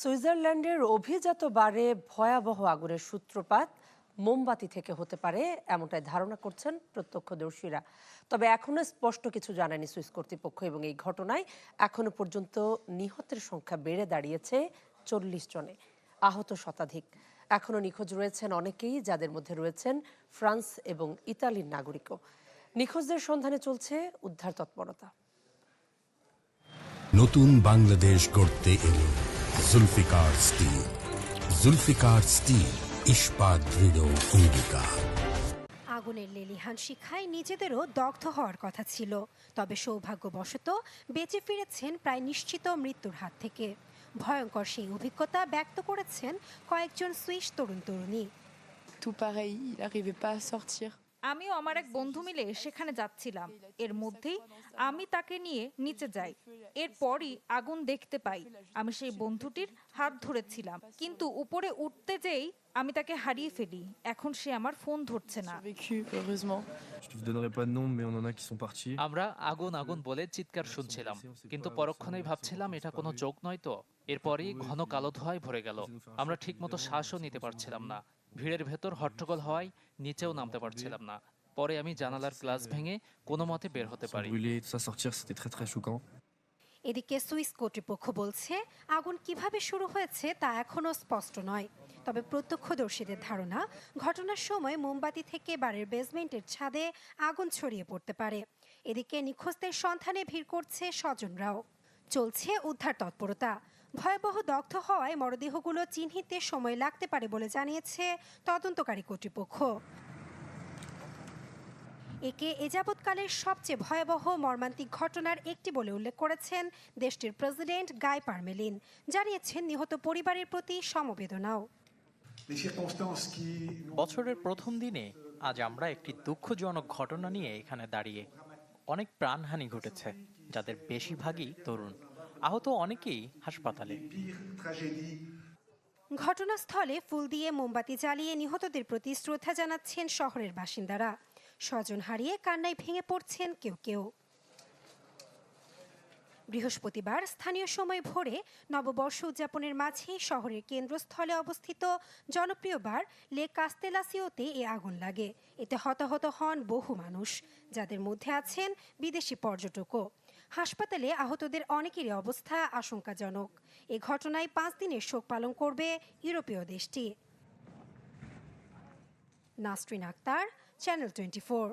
সুইজারল্যান্ডের অভিজাত বারে ভয়াবহ আগুনের সূত্রপাত মোমবাতি থেকে হতে পারে এমনটাই ধারণা করছেন প্রত্যক্ষদর্শীরা। তবে এখনো স্পষ্ট কিছু জানায়নি সুইস কর্তৃপক্ষ এবং এই ঘটনায় এখনো পর্যন্ত নিহতের সংখ্যা বেড়ে দাঁড়িয়েছে 40 জনে, আহত শতাধিক। এখনো নিখোঁজ রয়েছেন অনেকেই, যাদের মধ্যে রয়েছেন ফ্রান্স এবং ইতালির নাগরিকও। নিখোঁজদের সন্ধানে চলছে উদ্ধার তৎপরতা। নতুন বাংলাদেশ গড়তে এলো জুলফিকার স্টিল। জুলফিকার স্টিল, ইস্পাত দৃঢ় অঙ্গীকার। আগুনের লেলিহান শিখায় নিজেদেরও দগ্ধ হওয়ার কথা ছিল, তবে সৌভাগ্যবশত বেঁচে ফিরেছেন প্রায় নিশ্চিত মৃত্যুর হাত থেকে। ভয়ঙ্কর সেই অভিজ্ঞতা ব্যক্ত করেছেন কয়েকজন সুইস তরুণ তরুণী। আমিও আমার এক বন্ধু মিলে সেখানে যাচ্ছিলাম, এর মধ্যেই আমি তাকে নিয়ে নিচে যাই। এরপরই আগুন দেখতে পাই। আমি সেই বন্ধুটির হাত ধরেছিলাম, কিন্তু উপরে উঠতে যেই আমি তাকে হারিয়ে ফেলি। এখন সে আমার ফোন ধরছে না। আমরা আগুন আগুন বলে চিৎকার শুনছিলাম, কিন্তু পরক্ষণেই ভাবছিলাম এটা কোনো জোক নয় তো। এরপরই ঘন কালো ধোঁয়ায় ভরে গেল। আমরা ঠিকমতো শ্বাসও নিতে পারছিলাম না। ভিড়ের ভেতর হট্টগোল হওয়ায় নিচেও নামতে পারছিলাম না। পরে আমি জানালার গ্লাস ভেঙে কোনো মতে বের হতে পারি। এদিকে সুইস কর্তৃপক্ষ বলছে আগুন কিভাবে শুরু হয়েছে তা এখনো স্পষ্ট নয়। তবে প্রত্যক্ষদর্শীদের ধারণা, ঘটনার সময় মোমবাতি থেকে বাড়ির বেসমেন্টের ছাদে আগুন ছড়িয়ে পড়তে পারে। এদিকে নিখোঁজদের সন্ধানে ভিড় করছে স্বজনরাও। চলছে উদ্ধার তৎপরতা। ভয়াবহ দগ্ধ হওয়ায় মরদেহগুলো চিহ্নিতে সময় লাগতে পারে বলে জানিয়েছে তদন্তকারী কর্তৃপক্ষ। একে এযাবৎকালের সবচেয়ে ভয়াবহ মর্মান্তিক ঘটনার একটি বলে উল্লেখ করেছেন দেশটির প্রেসিডেন্ট গাই পারমেলিন। জানিয়েছেন নিহত পরিবারের প্রতি সমবেদনাও। বছরের প্রথম দিনে আজ আমরা একটি দুঃখজনক ঘটনা নিয়ে এখানে দাঁড়িয়ে। অনেক প্রাণহানি ঘটেছে, যাদের বেশিরভাগই তরুণ। আহত অনেকেই হাসপাতালে। ঘটনাস্থলে ফুল দিয়ে মোমবাতি জ্বালিয়ে নিহতদের প্রতি শ্রদ্ধা জানাচ্ছেন শহরের বাসিন্দারা। স্বজন হারিয়ে কান্নায় ভেঙে পড়ছেন কেউ কেউ। বৃহস্পতিবার স্থানীয় সময় ভোরে নববর্ষ উদযাপনের মাঝে শহরের কেন্দ্রস্থলে অবস্থিত জনপ্রিয় বার লে কাস্তেলাসিওতে এ আগুন লাগে। এতে হতাহত হন বহু মানুষ, যাদের মধ্যে আছেন বিদেশি পর্যটকও। হাসপাতালে আহতদের অনেকেরই অবস্থা আশঙ্কাজনক। এ ঘটনায় 5 দিনের শোক পালন করবে ইউরোপীয় দেশটি। নাসরিন আক্তার, চ্যানেল 24।